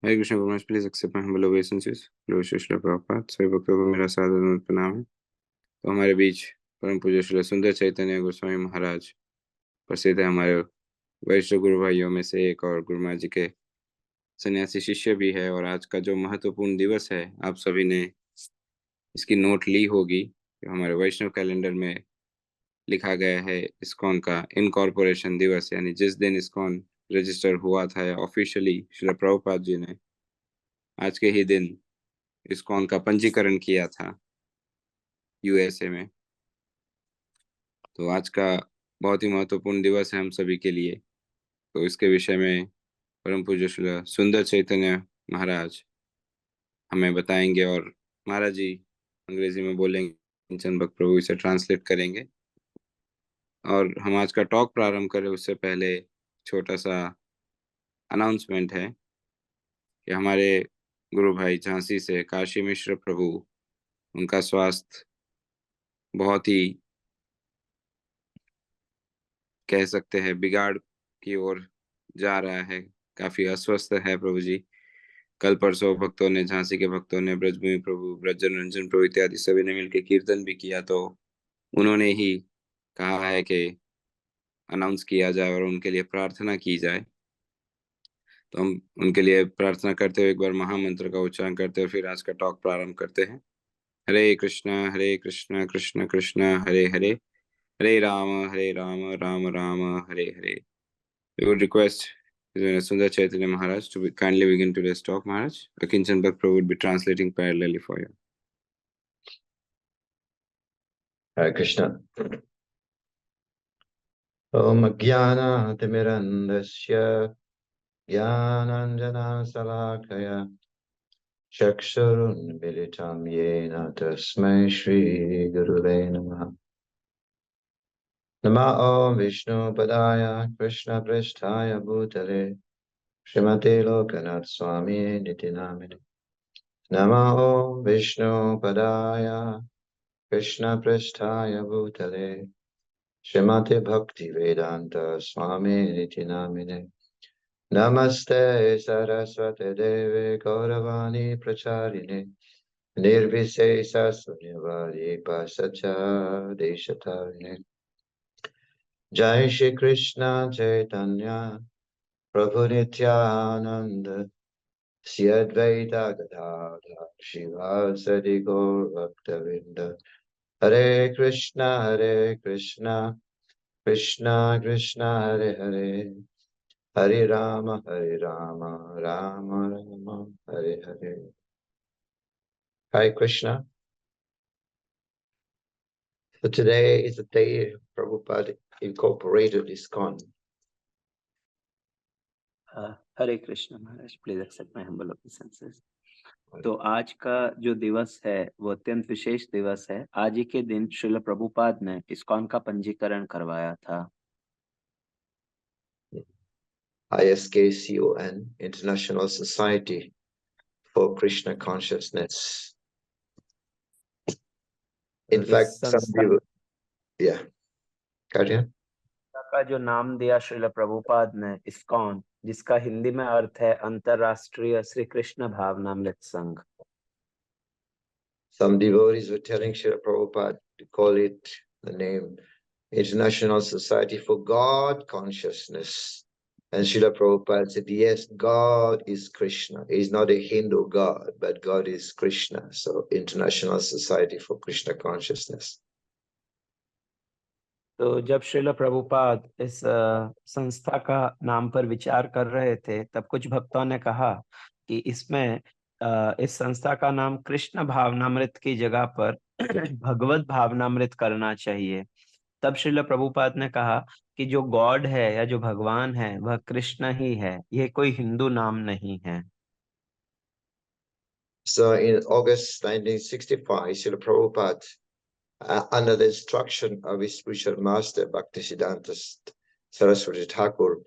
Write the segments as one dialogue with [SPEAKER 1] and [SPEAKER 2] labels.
[SPEAKER 1] हरे कृष्ण गुरुमाज, please accept my humble obeisances। लो शिष्य प्रभुपाद, सभी भक्तों को मेरा सादर प्रणाम है। तो हमारे बीच परम पूज्य श्री सुंदर चैतन्य गोस्वामी महाराज प्रसिद्ध है। हमारे वैष्णव गुरु भाइयों में से एक और गुरुमा जी के सन्यासी शिष्य भी है। और आज का जो महत्वपूर्ण दिवस है, आप सभी ने इसकी नोट ली होगी। जो हमारे वैष्णव कैलेंडर में लिखा गया है, इस्कॉन का इनकॉर्पोरेशन दिवस, यानी जिस दिन इस्कॉन रजिस्टर हुआ था ऑफिशियली श्री प्रभुपाद जी ने आज के ही दिन इस्कॉन का पंजीकरण किया था यूएसए में। तो आज का बहुत ही महत्वपूर्ण दिवस है हम सभी के लिए। तो इसके विषय में परम पूज्य श्री सुंदर चैतन्य महाराज हमें बताएंगे, और महाराज जी अंग्रेजी में बोलेंगे, चंद भक्त प्रभु इसे ट्रांसलेट करेंगे। और हम आज का टॉक प्रारंभ करें उससे पहले छोटा सा अनाउंसमेंट है कि हमारे गुरु भाई झांसी से काशी मिश्र प्रभु, उनका स्वास्थ्य बहुत ही, कह सकते हैं, बिगाड़ की ओर जा रहा है। काफी अस्वस्थ है प्रभु जी। कल परसों भक्तों ने, झांसी के भक्तों ने, ब्रजभूमि प्रभु, ब्रजन रंजन प्रभु इत्यादि सभी ने मिलकर कीर्तन भी किया। तो उन्होंने ही कहा है कि अनाउंस किया जाए और उनके लिए प्रार्थना की जाए। तो हम उनके लिए प्रार्थना करते हुए एक बार महामंत्र का उच्चारण करते हुए फिर आज का टॉक प्रारंभ करते हैं। हरे कृष्णा कृष्ण कृष्ण हरे हरे, हरे Ram Ram Ram Hare Hare. We would request Sundar Chaitanya Maharaj to kindly begin today's talk. Maharaj, Akinchan Bhakt Prabhu would be translating parallelly for you.
[SPEAKER 2] Hare Krishna. Om Jnana-timirandasya Jnananjana Salakaya Chakshurun Militam Yena Tasmai Shri Gurave Namaha. Nama Om Vishnu Padaya Krishna Pristhaya Bhutale Srimate Lokanath Swami Niti Namine. Nama Om Vishnu Padaya Krishna Pristhaya Bhutale Srimate Bhakti Vedanta Swami Niti Namine. Namaste Saraswate Deve Gauravani Pracharine Nirvisesa Sunyavadi Pasacha Deshatarine. Jai Shri Krishna Chaitanya Prabhu Nityananda Sri Advaita Gadadhar Shivasadi Gaur Bhaktavinda. Hare Krishna Krishna Krishna Hare Hare, Hare Rama Rama Rama Hare Hare. Hare Krishna. So today is the day Prabhupada incorporated ISKCON.
[SPEAKER 3] Hare Krishna Maharaj, please accept my humble obeisances. तो आज का जो दिवस है वो अत्यंत विशेष दिवस है। आज ही के दिन श्रील प्रभुपाद ने इस्कॉन का पंजीकरण करवाया था।
[SPEAKER 2] ISKCON, International Society for Krishna Consciousness. In fact, some people,
[SPEAKER 3] का जो नाम दिया श्रील प्रभुपाद ने इस्कॉन, जिसका हिंदी में अर्थ है अंतरराष्ट्रीय श्री कृष्ण भावनामृत संघ।
[SPEAKER 2] Some devotees were telling Srila Prabhupada to call it the name International Society for God Consciousness. And Srila Prabhupada said, yes, God is Krishna. He's not a Hindu God, but God is Krishna. So International Society for Krishna Consciousness.
[SPEAKER 3] तो जब श्रील प्रभुपाद इस संस्था का नाम पर विचार कर रहे थे, तब कुछ भक्तों ने कहा कि इसमें इस संस्था का नाम कृष्ण भावनामृत की जगह पर भगवत भावनामृत करना चाहिए। तब श्रील प्रभुपाद ने कहा कि जो गॉड है या जो भगवान है वह कृष्ण ही है, यह कोई हिंदू नाम नहीं है।
[SPEAKER 2] So in August 1965, Srila Prabhupada, under the instruction of his spiritual master Bhaktisiddhanta Saraswati Thakur,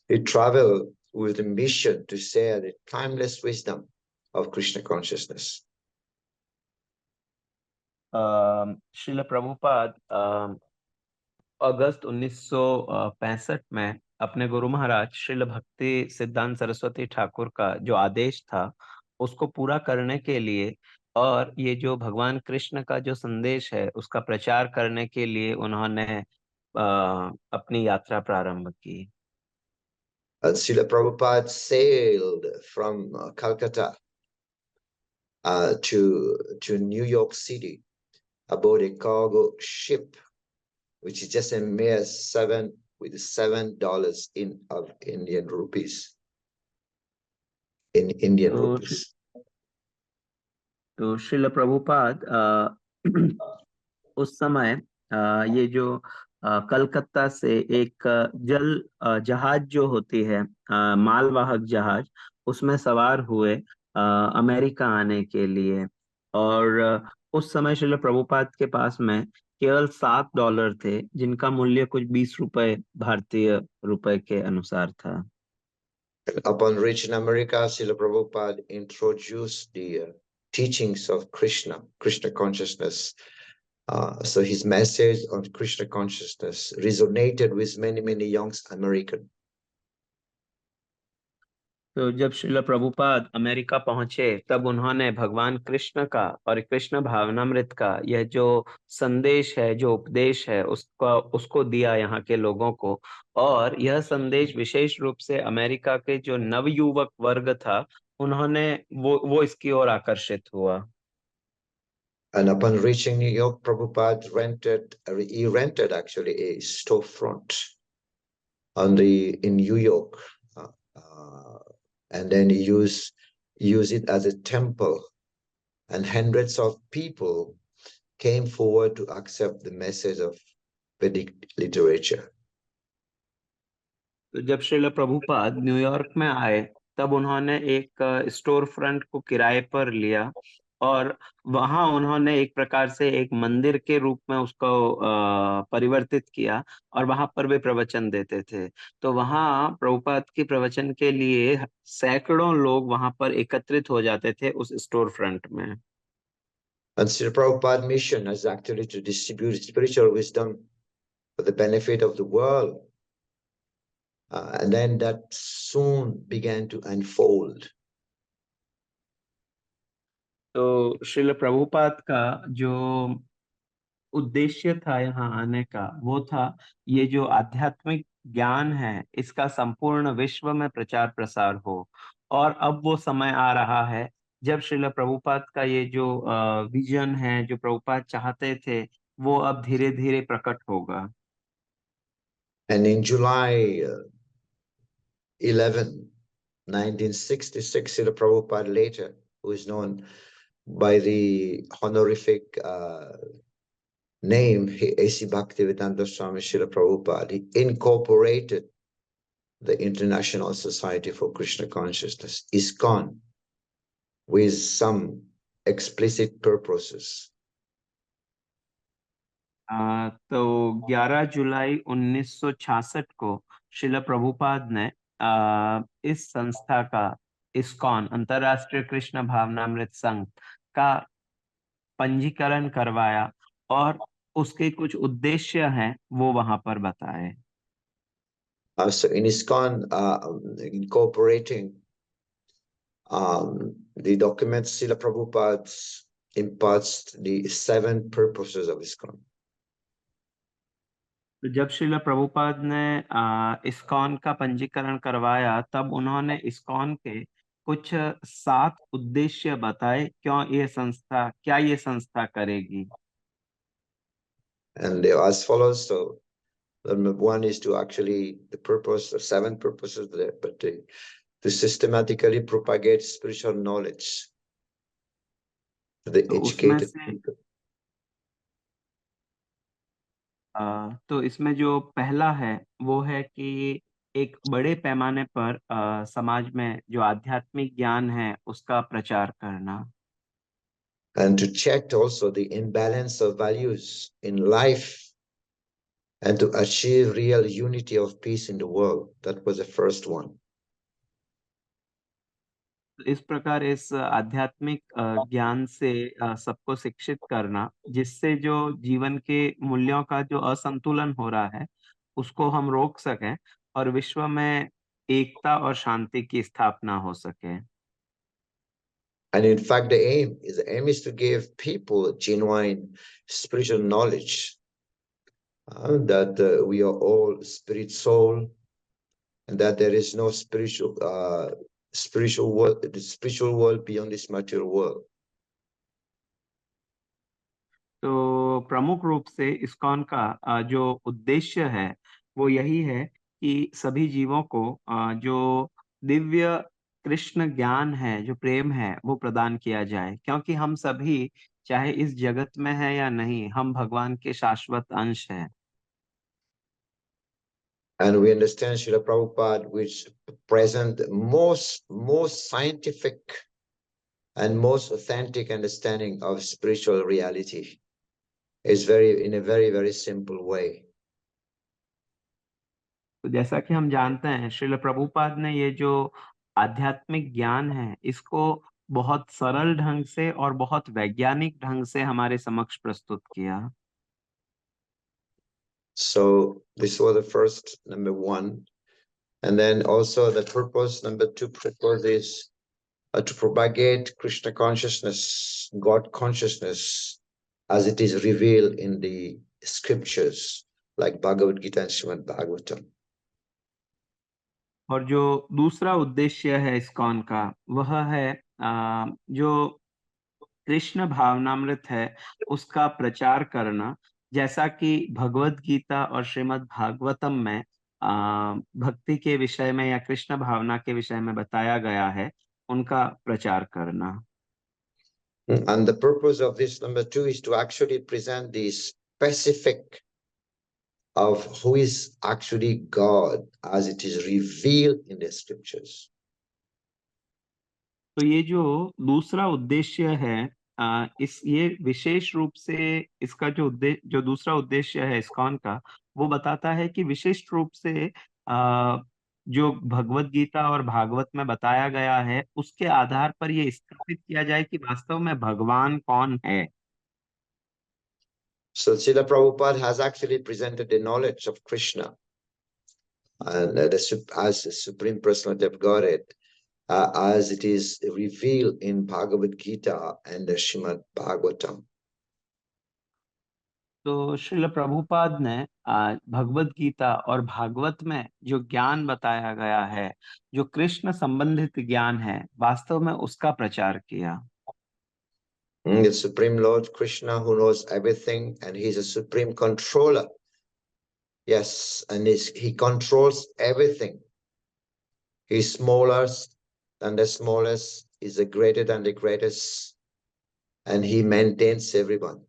[SPEAKER 2] he traveled with a mission to share the timeless wisdom of Krishna consciousness.
[SPEAKER 3] Srila Prabhupada अगस्त 1965 में अपने गुरु महाराज श्रील भक्ति सिद्धांत सरस्वती ठाकुर का जो आदेश था उसको पूरा करने के लिए और ये जो भगवान कृष्ण का जो संदेश है उसका प्रचार करने के लिए उन्होंने अपनी यात्रा प्रारंभ की।
[SPEAKER 2] Srila Prabhupada sailed from Calcutta to New York City aboard a cargo ship, which is just a mere $7 of Indian rupees. In Indian
[SPEAKER 3] तो
[SPEAKER 2] rupees.
[SPEAKER 3] तो श्रील प्रभुपाद उस समय ये जो कलकत्ता से एक जहाज जो होती है मालवाहक जहाज उसमें सवार हुए अमेरिका आने के लिए और उस समय श्रील प्रभुपाद के पास में केवल $7 थे जिनका मूल्य कुछ 20 रुपए भारतीय रुपए के अनुसार था।
[SPEAKER 2] Upon reaching America, Srila Prabhupada introduced the teachings of Krishna consciousness. So his message on Krishna consciousness resonated with many young Americans.
[SPEAKER 3] तो जब श्रील प्रभुपाद अमेरिका पहुंचे तब उन्होंने भगवान कृष्ण का और कृष्ण भावनामृत का यह जो संदेश है जो उपदेश है उसको दिया यहाँ के लोगों को और यह संदेश विशेष रूप से अमेरिका के जो नवयुवक वर्ग था उन्होंने वो इसकी ओर आकर्षित हुआ।
[SPEAKER 2] And upon reaching New York, Prabhupada rented actually a storefront in New York, and then he used it as a temple, and hundreds of people came forward to accept the message of Vedic literature.
[SPEAKER 3] तो जब Srila Prabhupada New York में आए तब उन्होंने एक store front को किराए पर लिया और वहां उन्होंने एक प्रकार से एक मंदिर के रूप में उसको परिवर्तित किया और वहां पर वे प्रवचन देते थे। तो वहां प्रभुपाद की प्रवचन के लिए सैकड़ों लोग वहां पर एकत्रित हो जाते थे उस स्टोर फ्रंट में।
[SPEAKER 2] And Srila Prabhupada's mission is actually to distribute spiritual wisdom for the benefit of the world. And then that soon began to unfold.
[SPEAKER 3] तो श्रील प्रभुपाद का जो उद्देश्य था यहाँ आने का वो था ये जो आध्यात्मिक ज्ञान है इसका संपूर्ण विश्व में प्रचार प्रसार हो और अब वो समय आ रहा है जब श्रील प्रभुपाद का ये जो विजन है जो प्रभुपाद चाहते थे वो अब धीरे धीरे प्रकट होगा।
[SPEAKER 2] And in July 11, 1966, Srila Prabhupada later, who is known by the honorific name A.C. Bhaktivedanta Swami Srila Prabhupada, he incorporated the International Society for Krishna Consciousness, ISKCON, with some explicit purposes.
[SPEAKER 3] तो 11 जुलाई 1966 को श्रील प्रभुपाद ने इस संस्था का ISKCON अंतर्राष्ट्रीय कृष्ण भावनामृत संघ का पंजीकरण करवाया और उसके कुछ उद्देश्य हैं वो वहां पर बताए।
[SPEAKER 2] So in ISKCON, incorporating the documents, Srila Prabhupada imparts the 7 purposes of ISKCON.
[SPEAKER 3] तो जब श्रील प्रभुपाद ने इस्कॉन का पंजीकरण करवाया तब उन्होंने इस्कॉन के कुछ 7 उद्देश्य बताए क्या ये संस्था करेगी।
[SPEAKER 2] And they are as follows. So one is to actually the purpose, the 7 purposes there, but to systematically propagate spiritual knowledge to the educated people.
[SPEAKER 3] तो इसमें जो पहला है वो है कि एक बड़े पैमाने पर समाज में जो आध्यात्मिक ज्ञान है उसका प्रचार करना।
[SPEAKER 2] And to check also the imbalance of values in life and to achieve real unity of peace in the world. That was the first one.
[SPEAKER 3] इस प्रकार इस आध्यात्मिक ज्ञान से सबको शिक्षित करना जिससे जो जीवन के मूल्यों का जो असंतुलन हो रहा है उसको हम रोक सकें और विश्व में एकता और शांति की स्थापना हो सके।
[SPEAKER 2] And in fact, the aim is to give people genuine spiritual knowledge, that we are all spirit soul, and that there is no spiritual world beyond this material world.
[SPEAKER 3] तो प्रमुख रूप से इस्कॉन का जो उद्देश्य है वो यही है कि सभी जीवों को जो दिव्य कृष्ण ज्ञान है, जो प्रेम है, वो प्रदान किया जाए, क्योंकि हम सभी चाहे इस जगत में है या नहीं, हम भगवान के शाश्वत अंश हैं।
[SPEAKER 2] And we understand Srila Prabhupada, which present most scientific and most authentic understanding of spiritual reality is in a very, very simple way.
[SPEAKER 3] तो जैसा कि हम जानते हैं, श्रील प्रभुपाद ने ये जो आध्यात्मिक ज्ञान है, इसको बहुत सरल ढंग से और बहुत वैज्ञानिक ढंग से हमारे समक्ष प्रस्तुत किया।
[SPEAKER 2] So this was the first, number one. And then also the purpose, number two purpose is to propagate Krishna consciousness, God consciousness, as it is revealed in the scriptures, like Bhagavad Gita and Srimad Bhagavatam.
[SPEAKER 3] और जो दूसरा उद्देश्य है ISKCON का, वह है जो कृष्ण भावनामृत है उसका प्रचार करना, जैसा कि भगवत गीता और श्रीमद् भागवतम में भक्ति के विषय में या कृष्ण भावना के विषय में बताया गया है, उनका प्रचार करना।
[SPEAKER 2] And the purpose of this number two is to actually present the specific of who is actually God as it is revealed in the scriptures.
[SPEAKER 3] तो ये जो दूसरा उद्देश्य है, ये विशेष रूप से इसका जो दूसरा उद्देश्य है इस्कॉन का, वो बताता है कि विशेष रूप से जो भगवत गीता और भागवत में बताया गया है, उसके आधार पर ये स्थापित किया जाए कि वास्तव में भगवान कौन है।
[SPEAKER 2] So Srila Prabhupada has actually presented the knowledge of Krishna and as the Supreme Personality of Godhead, as it is revealed in Bhagavad Gita and the Srimad Bhagavatam.
[SPEAKER 3] तो श्रील प्रभुपाद ने भगवत गीता और भागवत में जो ज्ञान बताया गया है, जो कृष्ण संबंधित ज्ञान है, वास्तव में उसका प्रचार किया।
[SPEAKER 2] The Supreme Lord Krishna, who knows everything, and he's a supreme controller. Yes, and he controls everything. He's smallest than the smallest, he's the greater than the greatest, and he maintains everyone.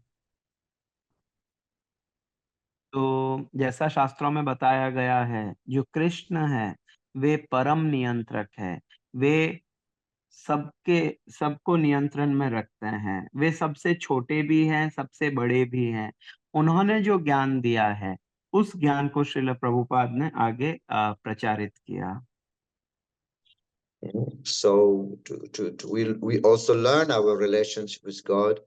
[SPEAKER 3] तो जैसा शास्त्रों में बताया गया है, जो कृष्ण है वे परम नियंत्रक है, वे सबको नियंत्रण में रखते हैं, वे सबसे छोटे भी हैं, सबसे बड़े भी हैं। उन्होंने जो ज्ञान दिया है, उस ज्ञान को श्रील प्रभुपाद ने आगे प्रचारित किया।
[SPEAKER 2] So we also learn our relationship with God,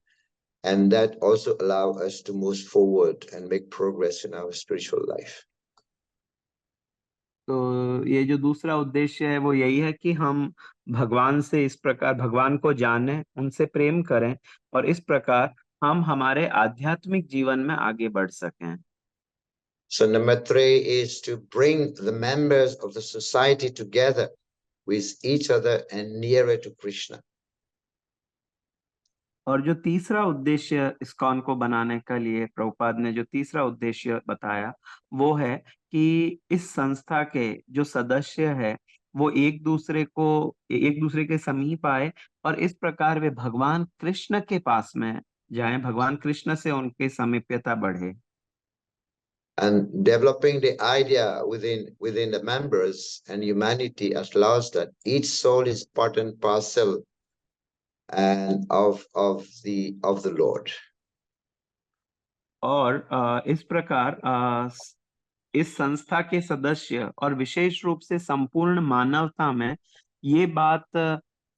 [SPEAKER 2] and that also allow us to move forward and make progress in our spiritual life.
[SPEAKER 3] तो ये जो दूसरा उद्देश्य है वो यही है कि हम भगवान से इस प्रकार भगवान को जानें, उनसे प्रेम करें और इस प्रकार हम हमारे आध्यात्मिक जीवन में आगे बढ़ सकें।
[SPEAKER 2] So number three is to bring the members of the society together with each other and nearer to Krishna.
[SPEAKER 3] और जो तीसरा उद्देश्य इस्कॉन को बनाने के लिए प्रभुपाद ने जो तीसरा उद्देश्य बताया, वो है कि इस संस्था के जो सदस्य है वो एक दूसरे के समीप आए और इस प्रकार वे भगवान कृष्ण के पास में जाएं, भगवान कृष्ण से उनकी समीप्यता बढ़े।
[SPEAKER 2] And developing the idea within the members and humanity as allows that each soul is part and parcel and of the Lord.
[SPEAKER 3] और इस प्रकार इस संस्था के सदस्य और विशेष रूप से संपूर्ण मानवता में ये बात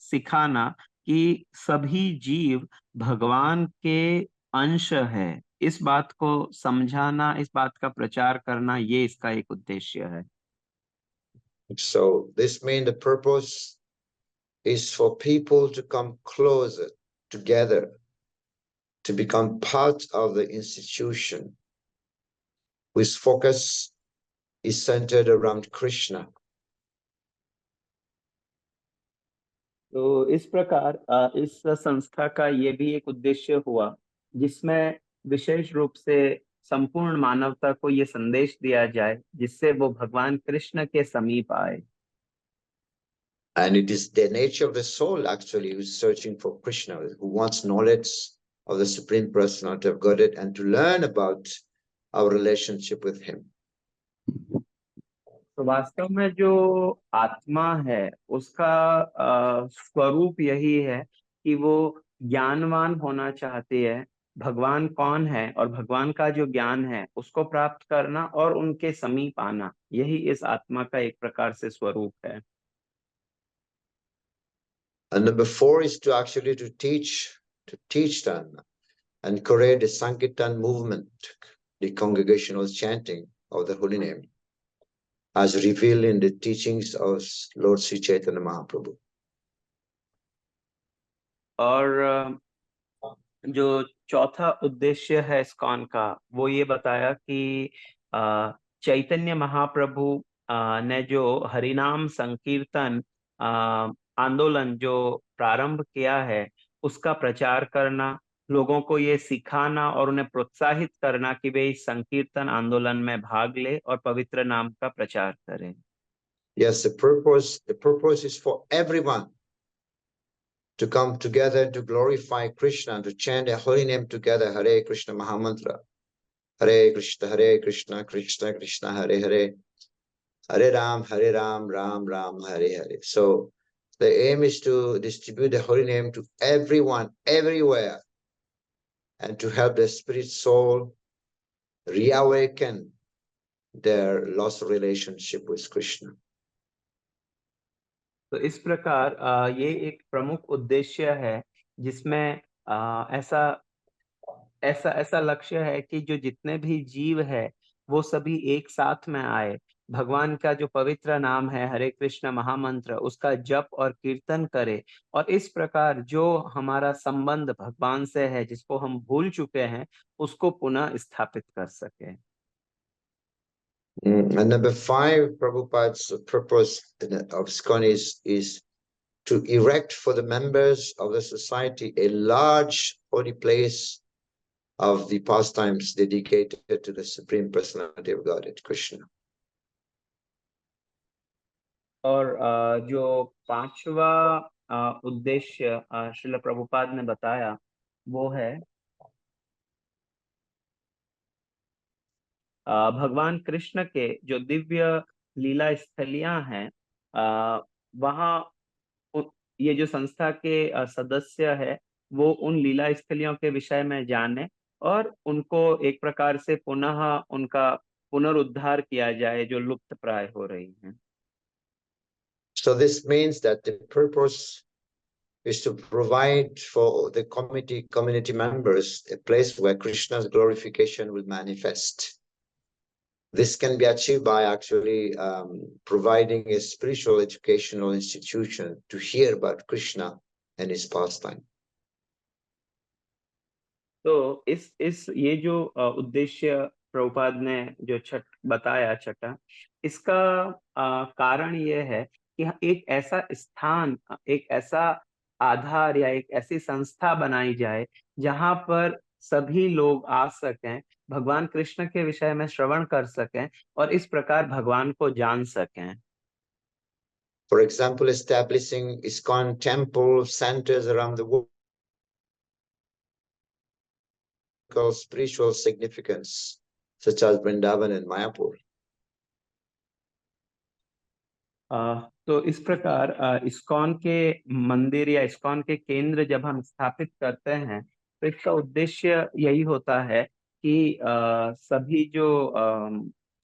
[SPEAKER 3] सिखाना कि सभी जीव भगवान के अंश है, इस बात को समझाना, इस बात का प्रचार करना, ये इसका एक उद्देश्य है।
[SPEAKER 2] So this means the purpose is for people to come closer together, to become part of the institution, whose focus is centered around Krishna.
[SPEAKER 3] तो इस प्रकार इस संस्था का ये भी एक उद्देश्य हुआ जिसमें विशेष रूप से संपूर्ण मानवता को ये संदेश दिया जाए जिससे वो भगवान कृष्ण के समीप आए।
[SPEAKER 2] And it is the nature of the soul actually who's searching for Krishna, who wants knowledge of the Supreme Personality of Godhead and to learn about our relationship with Him.
[SPEAKER 3] तो वास्तव में जो आत्मा है उसका स्वरूप यही है कि वो ज्ञानवान होना चाहती है, भगवान कौन है और भगवान का जो ज्ञान है उसको प्राप्त करना और उनके समीप आना, यही इस आत्मा का एक प्रकार से स्वरूप है।
[SPEAKER 2] And number 4 is to actually to teach them and encourage the Sankirtan movement, the congregational chanting of the holy name, as revealed in the teachings of Lord Sri Chaitanya Mahaprabhu.
[SPEAKER 3] और जो चौथा उद्देश्य है इस्कॉन का वो ये बताया कि चैतन्य महाप्रभु ने जो हरिनाम संकीर्तन आंदोलन जो प्रारंभ किया है उसका प्रचार करना, लोगों को ये सिखाना और उन्हें प्रोत्साहित करना कि वे इस संकीर्तन आंदोलन में भाग ले और पवित्र नाम का प्रचार करें।
[SPEAKER 2] Yes, the purpose is for everyone to come together to glorify Krishna and to chant the holy name together, Hare Krishna Mahamantra, Hare Krishna, Krishna Krishna, Hare Hare, Hare Ram, Ram Ram, Hare Hare. So the aim is to distribute the holy name to everyone, everywhere, and to help the spirit soul reawaken their lost relationship with Krishna.
[SPEAKER 3] तो इस प्रकार ये एक प्रमुख उद्देश्य है जिसमें ऐसा लक्ष्य है कि जो जितने भी जीव है वो सभी एक साथ में आए, भगवान का जो पवित्र नाम है हरे कृष्ण महामंत्र उसका जप और कीर्तन करे और इस प्रकार जो हमारा संबंध भगवान से है जिसको हम भूल चुके हैं उसको पुनः स्थापित कर सके।
[SPEAKER 2] And number 5, Prabhupada's purpose of ISKCON is to erect for the members of the society a large holy place of the pastimes dedicated to the Supreme Personality of Godhead, Krishna.
[SPEAKER 3] और जो पांचवा उद्देश्य श्रील प्रभुपाद ने बताया वो है भगवान कृष्ण के जो दिव्य लीला स्थलियां हैं वहाँ ये जो संस्था के सदस्य है वो उन लीला स्थलियों के विषय में जाने और उनको एक प्रकार से पुनः उनका पुनरुद्धार किया जाए जो लुप्त प्राय हो रही हैं।
[SPEAKER 2] So this means that the purpose is to provide for the community members a place where Krishna's glorification will manifest. This can be achieved by actually providing a spiritual educational institution to hear about Krishna and his pastime.
[SPEAKER 3] तो इस ये जो उद्देश्य प्रभुपाद ने जो बताया छठा, इसका कारण ये है कि एक ऐसा स्थान, एक ऐसा आधार या एक ऐसी संस्था बनाई जाए जहां पर सभी लोग आ सकें, भगवान कृष्ण के विषय में श्रवण कर सकें और इस प्रकार भगवान को जान सकें।
[SPEAKER 2] For example, establishing ISKCON temple centers around the world, spiritual significance, such as Vrindavan and Mayapur.
[SPEAKER 3] तो इस प्रकार इस्कॉन के मंदिर या इस्कॉन के केंद्र जब हम स्थापित करते हैं तो इसका उद्देश्य यही होता है कि सभी जो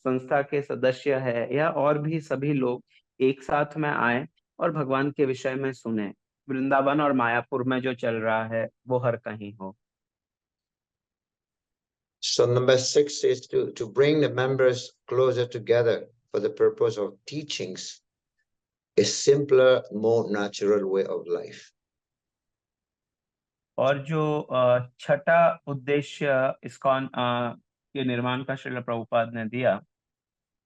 [SPEAKER 3] संस्था के सदस्य है या और भी सभी लोग एक साथ में आए और भगवान के विषय में सुने। वृंदावन और मायापुर में जो चल रहा है वो हर कहीं हो।
[SPEAKER 2] So number 6 is to bring the members closer together for the purpose of teachings a simpler, more natural way of life.
[SPEAKER 3] और जो छठा उद्देश्य इस्कॉन के निर्माण का श्रील प्रभुपाद ने दिया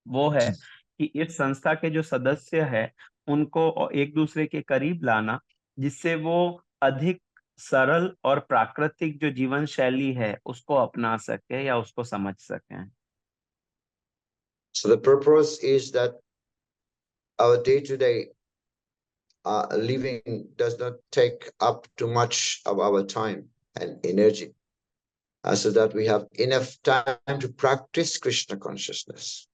[SPEAKER 3] वो है कि इस संस्था के जो सदस्य है उनको एक दूसरे के करीब लाना, जिससे वो अधिक सरल और प्राकृतिक जो जीवन शैली है उसको अपना सके या उसको समझ सकें।
[SPEAKER 2] So the purpose is that our day-to-day living does not take up too much of our time and energy, so that we have enough time to practice Krishna consciousness.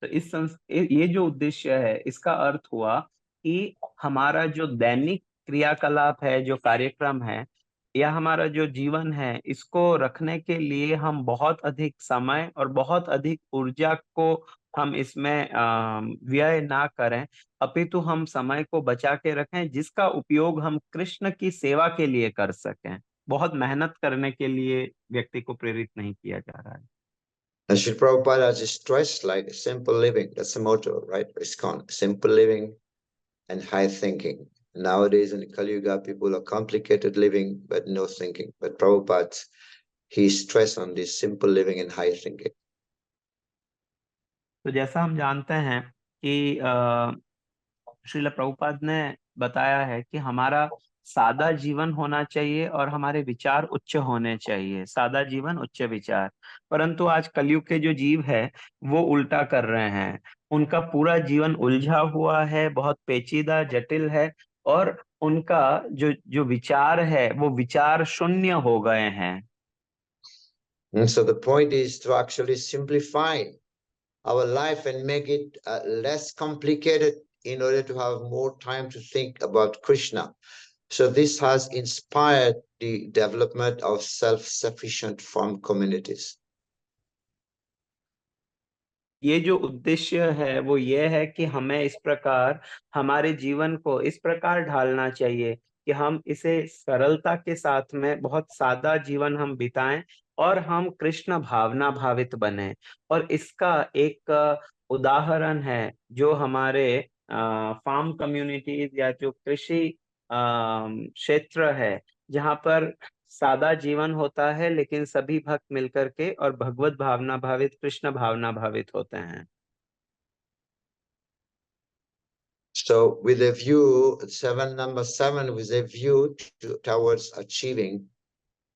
[SPEAKER 3] तो ये जो उद्देश्य है इसका अर्थ हुआ कि हमारा जो दैनिक क्रियाकलाप है, जो कार्यक्रम है या हमारा जो जीवन है, इसको रखने के लिए हम बहुत अधिक समय और बहुत अधिक ऊर्जा को हम इसमें व्यय ना करें, अपितु हम समय को बचा के रखें जिसका उपयोग हम कृष्ण की सेवा के लिए कर सकें। बहुत मेहनत करने के लिए व्यक्ति को प्रेरित नहीं किया जा रहा है।
[SPEAKER 2] And Srila Prabhupada has stressed like simple living. That's the motto, right? It's called simple living and high thinking. Nowadays in Kali Yuga, people are complicated living but no thinking. But Prabhupada, he stressed on this simple living and high thinking.
[SPEAKER 3] तो जैसा हम जानते हैं कि श्रील प्रभुपाद ने बताया है कि हमारा सादा जीवन होना चाहिए और हमारे विचार उच्च होने चाहिए। सादा जीवन उच्च विचार। परंतु आज कलयुग के जो जीव है वो उल्टा कर रहे हैं। उनका पूरा जीवन उलझा हुआ है, बहुत पेचीदा जटिल है और उनका जो जो विचार है वो विचार शून्य हो गए हैं।
[SPEAKER 2] And so the point is to actually simplify our life and make it less complicated in order to have more time to think about Krishna. So this has inspired the development of self-sufficient farm communities.
[SPEAKER 3] ये जो उद्देश्य है वो ये है कि हमें इस प्रकार हमारे जीवन को इस प्रकार ढालना चाहिए कि हम इसे सरलता के साथ में बहुत सादा जीवन हम बिताएं और हम कृष्ण भावना भावित बने। और इसका एक उदाहरण है जो हमारे फार्म कम्युनिटीज या जो कृषि क्षेत्र है जहाँ पर सादा जीवन होता है लेकिन सभी भक्त मिलकर के और भगवत भावना भावित कृष्ण भावना भावित होते हैं।
[SPEAKER 2] So with a view, number seven, with a view towards achieving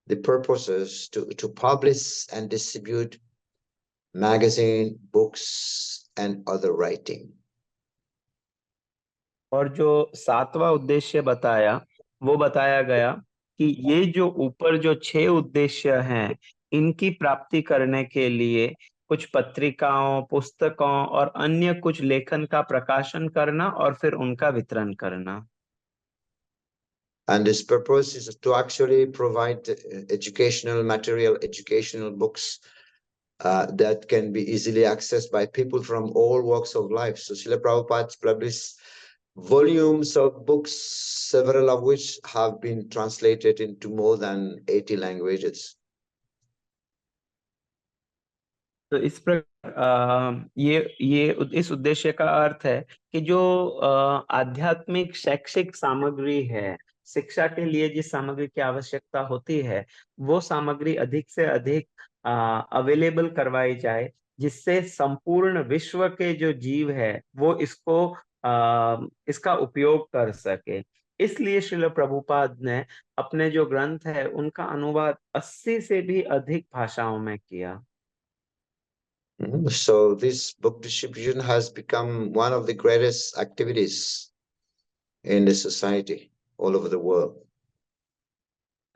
[SPEAKER 2] the purposes to publish and distribute magazine, books, and other writing.
[SPEAKER 3] और जो सातवां उद्देश्य बताया वो बताया गया कि ये जो ऊपर जो 6 उद्देश्य हैं इनकी प्राप्ति करने के लिए कुछ पत्रिकाओं, पुस्तकों और अन्य कुछ लेखन का प्रकाशन करना और फिर उनका वितरण करना।
[SPEAKER 2] And this purpose is to actually provide educational material, educational books that can be easily accessed by people from all walks of life. So Srila Prabhupada published volumes of books, several of which have been translated into more than 80 languages.
[SPEAKER 3] तो इस प्रकार इस उद्देश्य का अर्थ है कि जो आध्यात्मिक शैक्षिक सामग्री है, शिक्षा के लिए जिस सामग्री की आवश्यकता होती है वो सामग्री अधिक से अधिक अवेलेबल करवाई जाए जिससे संपूर्ण विश्व के जो जीव है वो इसका उपयोग कर सके। इसलिए श्रील प्रभुपाद ने अपने जो ग्रंथ है उनका अनुवाद 80 से भी अधिक भाषाओं में किया।
[SPEAKER 2] So this book distribution has become one of the greatest activities in the society all over the world.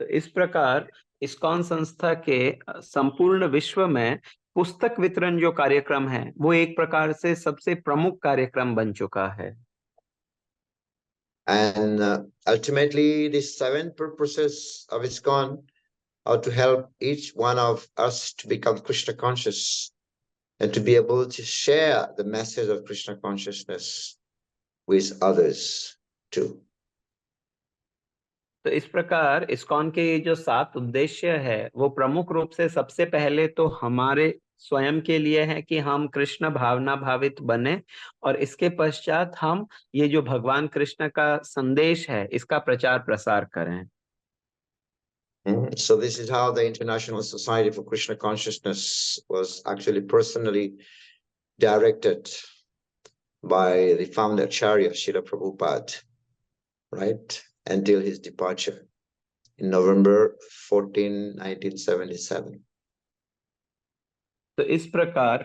[SPEAKER 3] तो इस प्रकार इस्कॉन संस्था के संपूर्ण विश्व में पुस्तक वितरण जो कार्यक्रम है वो एक प्रकार से सबसे प्रमुख कार्यक्रम बन चुका है।
[SPEAKER 2] And ultimately, the 7 purposes of ISKCON are to help each one of us to become Krishna conscious and to be able to share the message of Krishna consciousness with others too.
[SPEAKER 3] तो इस प्रकार ISKCON के ये जो 7 उद्देश्य है वो प्रमुख रूप से सबसे पहले तो हमारे स्वयं के लिए है कि हम कृष्ण भावना भावित बने और इसके पश्चात हम ये जो भगवान कृष्ण का संदेश है इसका प्रचार प्रसार करें।
[SPEAKER 2] So this is how the International Society for Krishna Consciousness was actually personally directed by the founder Acharya Srila Prabhupada, right, until his departure in November 14, 1977.
[SPEAKER 3] तो इस प्रकार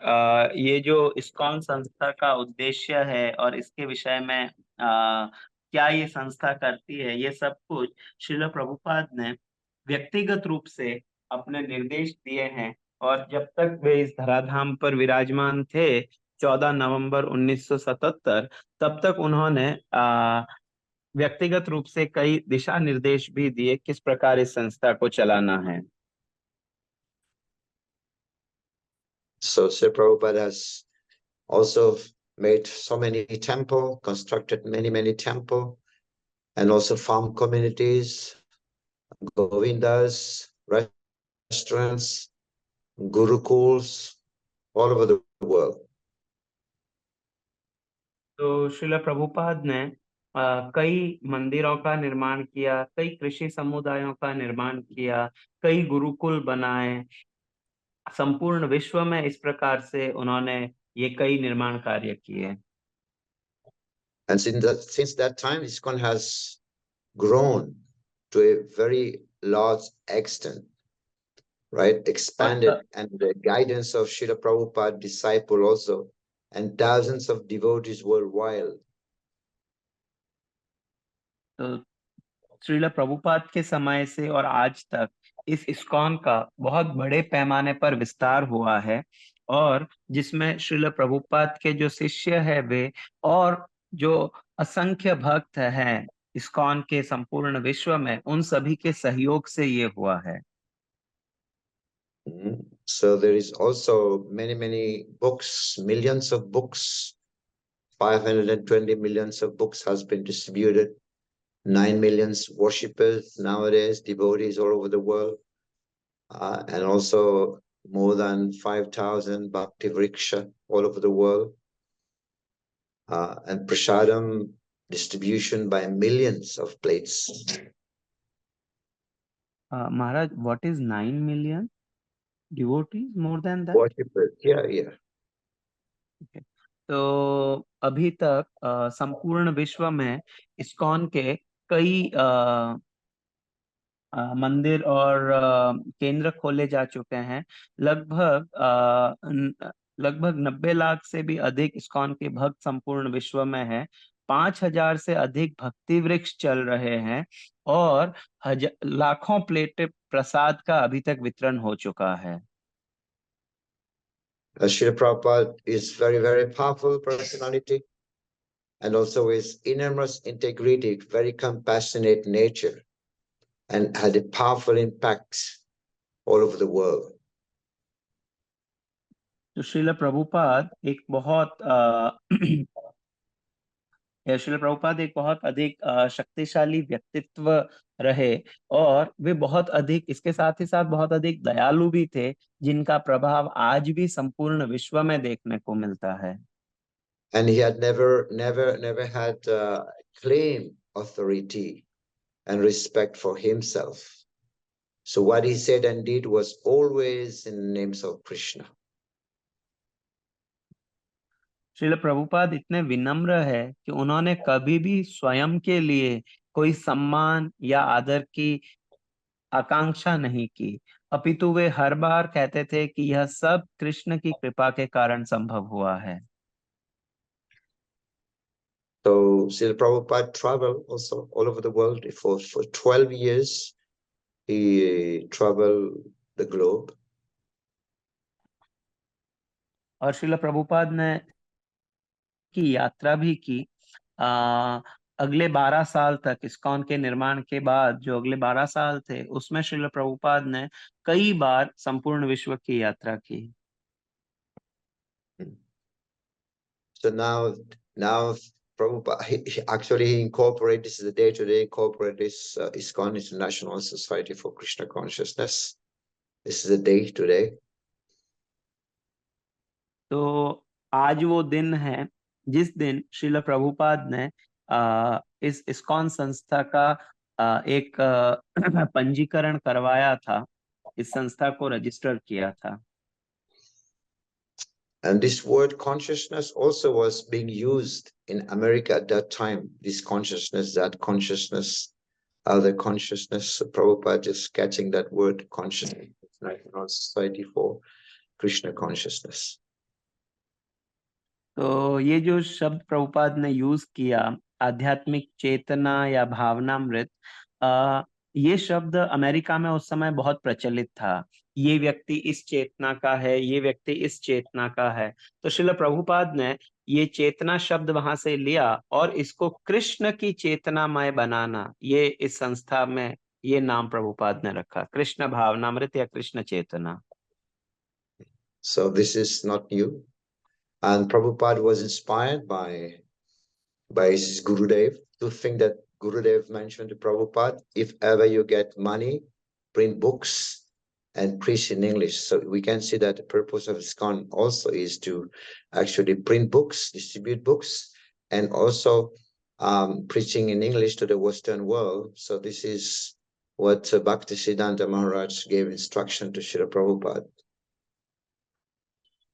[SPEAKER 3] ये जो इस्कॉन संस्था का उद्देश्य है और इसके विषय में क्या ये संस्था करती है, ये सब कुछ श्रील प्रभुपाद ने व्यक्तिगत रूप से अपने निर्देश दिए हैं। और जब तक वे इस धराधाम पर विराजमान थे 14 नवंबर 1977, तब तक उन्होंने व्यक्तिगत रूप से कई दिशा निर्देश भी दिए किस प्रकार इस संस्था को चलाना है।
[SPEAKER 2] So Srila Prabhupada has also made so many temples, constructed many temples, and also farm communities, Govindas, restaurants, gurukuls, all over the world.
[SPEAKER 3] तो श्रील प्रभुपाद ने कई मंदिरों का निर्माण किया, कई कृषि समुदायों का निर्माण किया, कई गुरुकुल बनाए। संपूर्ण विश्व में इस प्रकार से उन्होंने ये कई निर्माण कार्य किए।
[SPEAKER 2] And since that time, ISKCON has grown to a very large extent, right? Expanded, and the guidance of Srila Prabhupada disciple also, and thousands of devotees worldwide.
[SPEAKER 3] तो श्रील प्रभुपाद के समय से और आज तक इस इस्कॉन का बहुत बड़े पैमाने पर विस्तार हुआ है, और जिसमें श्रील प्रभुपाद के जो शिष्य है वे और जो असंख्य भक्त हैं इस्कॉन के संपूर्ण विश्व में, उन सभी के सहयोग से ये हुआ है।
[SPEAKER 2] So there is also many books, millions of books, 520 millions of books has been distributed, 9 million worshippers nowadays, devotees all over the world, and also more than 5,000 Bhakti Vriksha all over the world, and prasadam distribution by millions of plates.
[SPEAKER 3] Maharaj, what is 9 million devotees? More than that?
[SPEAKER 2] Worshippers, yeah.
[SPEAKER 3] Okay. तो अभी तक संपूर्ण विश्व में ISKCON के कई मंदिर और केंद्र खोले जा चुके हैं। लगभग 90 लाख से भी अधिक इस्कॉन के भक्त संपूर्ण विश्व में है। 5,000 से अधिक भक्ति वृक्ष चल रहे हैं और लाखों प्लेट प्रसाद का अभी तक वितरण हो चुका है।
[SPEAKER 2] Srila Prabhupada is very powerful personality, and also his enormous integrity, very compassionate nature, and had a powerful impact all over the world.
[SPEAKER 3] तो श्रील प्रभुपाद एक बहुत अधिक शक्तिशाली व्यक्तित्व रहे, और वे बहुत अधिक, इसके साथ ही साथ बहुत अधिक दयालु भी थे, जिनका प्रभाव आज भी संपूर्ण विश्व में देखने को मिलता है।
[SPEAKER 2] And he had never had claim authority and respect for himself. So what he said and did was always in the names of Krishna.
[SPEAKER 3] Srila Prabhupada इतने विनम्र है कि उन्होंने कभी भी स्वयं के लिए कोई सम्मान या आदर की आकांक्षा नहीं की, अपितु वे हर बार कहते थे कि यह सब कृष्ण की कृपा के कारण संभव हुआ है।
[SPEAKER 2] So Srila Prabhupada traveled also all over the world for 12 years. He traveled the globe.
[SPEAKER 3] और श्रील प्रभुपाद ने की यात्रा भी की। अगले 12 साल तक, इस्कॉन के निर्माण के बाद जो अगले 12 साल थे, उसमें श्रील प्रभुपाद ने कई बार संपूर्ण विश्व की यात्रा की।
[SPEAKER 2] So now Prabhupada, he incorporated, this is the day today, incorporate this ISKCON, International Society for Krishna Consciousness. This is the day today.
[SPEAKER 3] तो आज वो दिन है जिस दिन श्रील प्रभुपाद ने इस इस्कॉन संस्था का एक पंजीकरण करवाया था, इस संस्था को रजिस्टर किया था।
[SPEAKER 2] And this word consciousness also was being used in America at that time. This consciousness, that consciousness, other consciousness. So Prabhupada just catching that word consciousness, National Society for Krishna Consciousness.
[SPEAKER 3] तो ये जो शब्द प्रभुपाद ने use किया, आध्यात्मिक चेतना या भावनामृत, ये शब्द अमेरिका में उस समय बहुत प्रचलित था। ये व्यक्ति इस चेतना का है, ये व्यक्ति इस चेतना का है। तो श्रील प्रभुपाद ने ये चेतना शब्द वहां से लिया और इसको कृष्ण की चेतनामय बनाना, ये इस संस्था में ये नाम प्रभुपाद ने रखा, कृष्ण भावनामृत या कृष्ण चेतना।
[SPEAKER 2] So this is not new. And Prabhupada was inspired by his Gurudev to think that Gurudev mentioned to Prabhupada, if ever you get money, print books and preach in English. So we can see that the purpose of ISKCON also is to actually print books, distribute books, and also preaching in English to the Western world. So this is what Bhaktisiddhanta Maharaj gave instruction to Srila Prabhupada.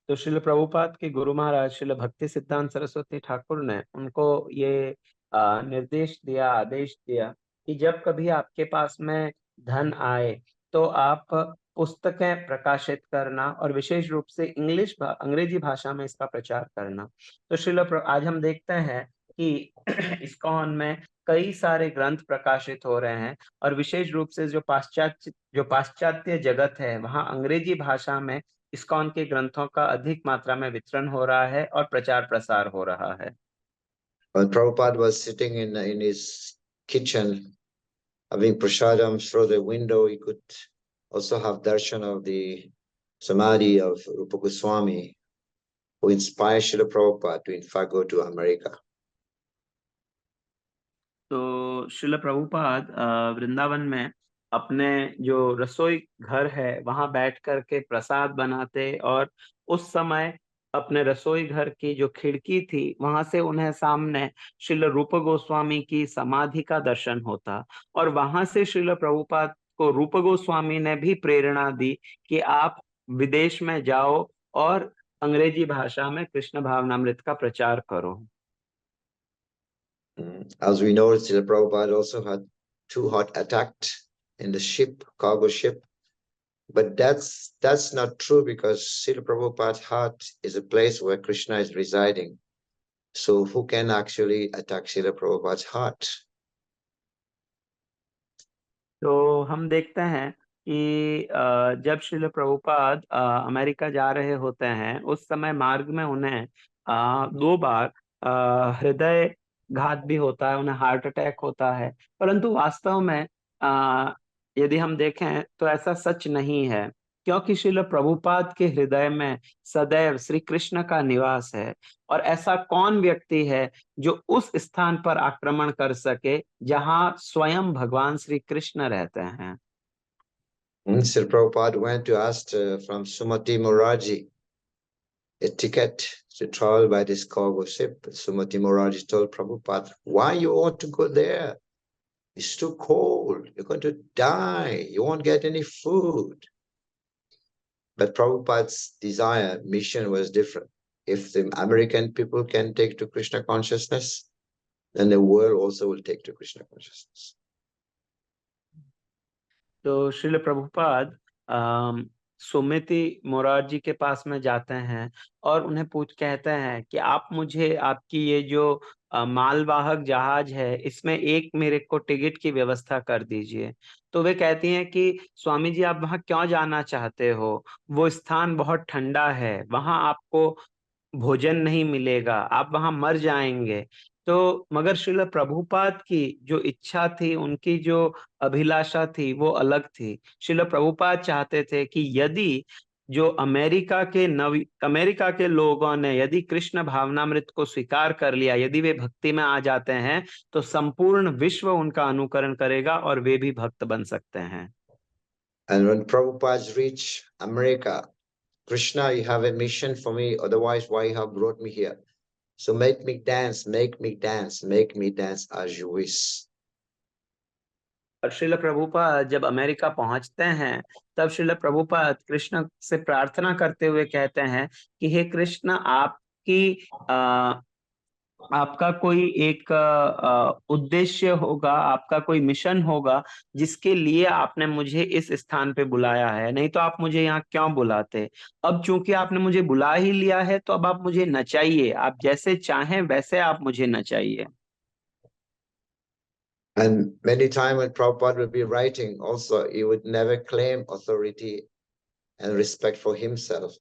[SPEAKER 3] तो श्रील प्रभुपाद के गुरु महाराज श्रील भक्ति सिद्धांत सरस्वती ठाकुर ने उनको ये निर्देश दिया, आदेश दिया कि जब कभी आपके पास में धन आए तो आप पुस्तकें प्रकाशित करना और विशेष रूप से अंग्रेजी भाषा में इसका प्रचार करना। तो आज हम देखते हैं कि इस्कॉन में कई सारे ग्रंथ प्रकाशित हो रहे हैं और विशेष रूप से जो पाश्चात्य जगत है वहाँ अंग्रेजी भाषा में इस्कॉन के ग्रंथों का अधिक मात्रा में वितरण हो रहा है और प्रचार प्रसार हो रहा है।
[SPEAKER 2] When Prabhupada was sitting in his kitchen having prasadam through the window, he could also have darshan of the samadhi of Rupa Goswami, who inspired Srila Prabhupada to in fact go to America.
[SPEAKER 3] तो श्रील प्रभुपाद वृंदावन में अपने जो रसोई घर है वहां बैठ करके प्रसाद बनाते और उस समय अपने रसोई घर की जो खिड़की थी वहां से उन्हें सामने श्रील रूप गोस्वामी की समाधि का दर्शन होता और वहां से श्रील प्रभुपाद को रूप गोस्वामी ने भी प्रेरणा दी कि आप विदेश में जाओ और अंग्रेजी भाषा में कृष्ण भावनामृत का प्रचार करो।
[SPEAKER 2] As we know, Srila Prabhupada also had 2 heart attacks in the ship, cargo ship. But that's not true because Srila Prabhupada's heart is a place where Krishna is residing. So who can actually attack Srila Prabhupada's heart?
[SPEAKER 3] तो हम देखते हैं कि जब Srila Prabhupada America जा रहे होते हैं उस समय मार्ग में उन्हें 2 बार हृदय घात भी होता है, उन्हें हार्ट अटैक होता है, परंतु वास्तव में यदि हम देखें तो ऐसा सच नहीं है, क्योंकि श्रील प्रभुपाद के हृदय में सदैव श्री कृष्ण का निवास है और ऐसा कौन व्यक्ति है जो उस स्थान पर आक्रमण कर सके जहां स्वयं भगवान श्री कृष्ण रहते हैं।
[SPEAKER 2] Srila Prabhupada went to ask from Sumati Moraji a ticket to travel by this cargo ship. Sumati Moraji told Prabhupada, why you want to go there? It's too cold. You're going to die. You won't get any food. But Prabhupada's desire, mission was different. If the American people can take to Krishna consciousness, then the world also will take to Krishna consciousness.
[SPEAKER 3] तो श्रील प्रभुपाद सुमिति मोरारजी के पास में जाते हैं और उन्हें कहते हैं कि आप मुझे आपकी ये जो मालवाहक जहाज है इसमें एक मेरे को टिकट की व्यवस्था कर दीजिए। तो वे कहती हैं कि स्वामी जी आप वहां क्यों जाना चाहते हो, वो स्थान बहुत ठंडा है, वहां आपको भोजन नहीं मिलेगा, आप वहां मर जाएंगे। तो मगर श्रील प्रभुपाद की जो इच्छा थी, उनकी जो अभिलाषा थी वो अलग थी। श्रील प्रभुपाद चाहते थे कि यदि जो अमेरिका के लोगों ने यदि कृष्ण भावनामृत को स्वीकार कर लिया, यदि वे भक्ति में आ जाते हैं तो संपूर्ण विश्व उनका अनुकरण करेगा और वे भी भक्त बन सकते हैं।
[SPEAKER 2] And when Prabhupada reached America, Krishna, you have a mission for me, otherwise why you have brought me here? So make me dance, make me dance, make me dance as you wish.
[SPEAKER 3] और श्रील प्रभुपाद जब America पहुंचते हैं तब श्रील प्रभुपाद कृष्ण से प्रार्थना करते हुए कहते हैं कि हे कृष्ण, आपका कोई एक उद्देश्य होगा, आपका कोई मिशन होगा जिसके लिए आपने मुझे इस स्थान पे बुलाया है, नहीं तो आप मुझे यहाँ क्यों बुलाते। अब चूंकि आपने मुझे बुला ही लिया है तो अब आप मुझे नचाइए, आप जैसे चाहें वैसे आप मुझे नचाइए।
[SPEAKER 2] And many times when Prabhupada would be writing also, he would never claim authority and respect for himself.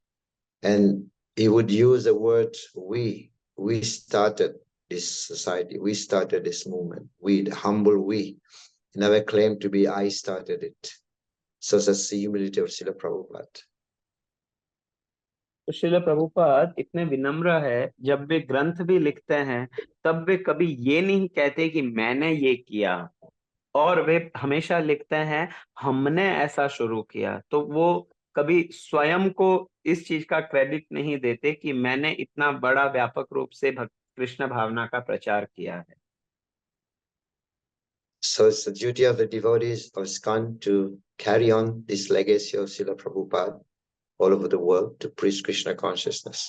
[SPEAKER 2] And he would use the word we. We started this society. We started this movement. We, the humble we. He never claimed to be I started it. So that's the humility of Srila Prabhupada.
[SPEAKER 3] तो श्रील प्रभुपाद इतने विनम्र है, जब वे ग्रंथ भी लिखते हैं तब वे कभी ये नहीं कहते कि मैंने ये किया, और वे हमेशा लिखते हैं हमने ऐसा शुरू किया। तो वो कभी स्वयं को इस चीज का क्रेडिट नहीं देते कि मैंने इतना बड़ा व्यापक रूप से कृष्ण भावना का प्रचार किया है।
[SPEAKER 2] So it's the duty of the devotees of ISKCON to carry on this legacy of Srila Prabhupada all over the world to preach Krishna consciousness.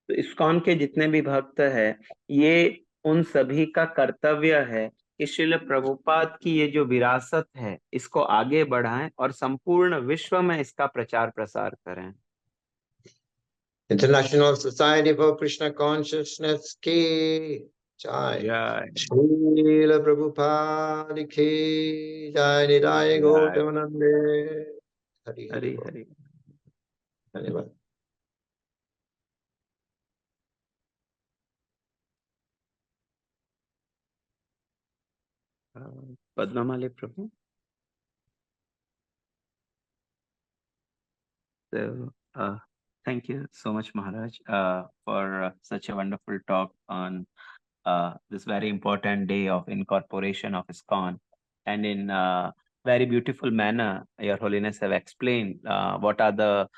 [SPEAKER 3] तो इस्कॉन के जितने भी भक्त हैं, ये उन सभी का कर्तव्य है कि श्रील प्रभुपाद की ये जो विरासत है इसको आगे बढ़ाएं और संपूर्ण विश्व में इसका प्रचार प्रसार करें।
[SPEAKER 2] International Society for Krishna Consciousness ki jai.
[SPEAKER 3] जय
[SPEAKER 2] Srila Prabhupada ki jai. Nidaya Gautamnande. Hari
[SPEAKER 3] Hari
[SPEAKER 2] Hari Bol.
[SPEAKER 3] Hari.
[SPEAKER 2] धन्यवाद।
[SPEAKER 3] पद्मामाली प्रभु। So, thank you so much, Maharaj, for such a wonderful talk on this very important day of incorporation of ISKCON. And in very beautiful manner, Your Holiness have explained what are the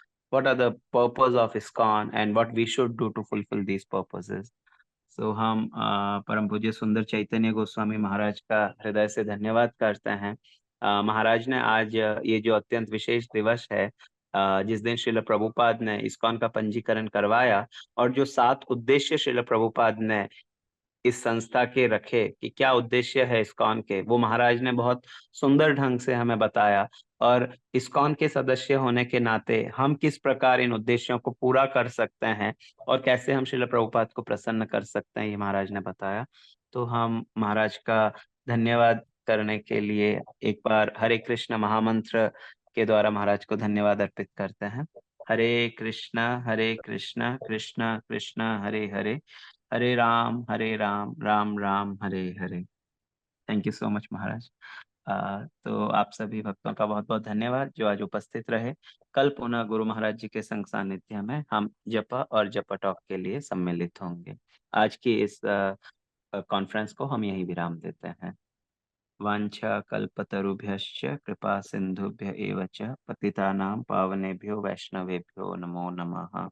[SPEAKER 3] purpose of ISKCON and what we should do to fulfill these purposes. So हम परम पूज्य सुंदर चैतन्य गोस्वामी महाराज का हृदय से धन्यवाद करते हैं। महाराज ने आज ये जो अत्यंत विशेष दिवस है, जिस दिन श्रील प्रभुपाद ने इस्कॉन का पंजीकरण करवाया, और जो 7 उद्देश्य श्रील प्रभुपाद ने इस संस्था के रखे कि क्या उद्देश्य है इस्कॉन के, वो महाराज ने बहुत सुंदर ढंग से हमें बताया। और इस्कॉन के सदस्य होने के नाते हम किस प्रकार इन उद्देश्यों को पूरा कर सकते हैं और कैसे हम श्रील प्रभुपाद को प्रसन्न कर सकते हैं, ये महाराज ने बताया। तो हम महाराज का धन्यवाद करने के लिए एक बार हरे कृष्ण महामंत्र के द्वारा महाराज को धन्यवाद अर्पित करते हैं। हरे कृष्ण कृष्ण कृष्ण हरे हरे, हरे Ram Ram Ram Hare Hare. Thank you so much महाराज। तो आप सभी भक्तों का बहुत बहुत धन्यवाद जो आज उपस्थित रहे। कल पुनः गुरु महाराज जी के संग सानिध्य में हम जप और जप टॉक के लिए सम्मिलित होंगे। आज की इस कॉन्फ्रेंस को हम यही विराम देते हैं। वांछा कल्पतरुभ्यश्च कृपा सिंधुभ्य एव च पतितानां पावनेभ्यो वैष्णवेभ्यो नमो नमः।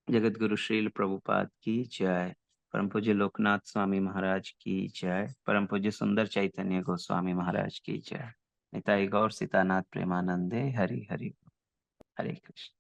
[SPEAKER 3] जगत गुरु श्रील प्रभुपाद की जय। परम पूज्य लोकनाथ स्वामी महाराज की जय। परम पूज्य सुंदर चैतन्य गोस्वामी महाराज की जय। निताई गौर सीतानाथ प्रेमानंदे। हरि हरि। हरे कृष्ण।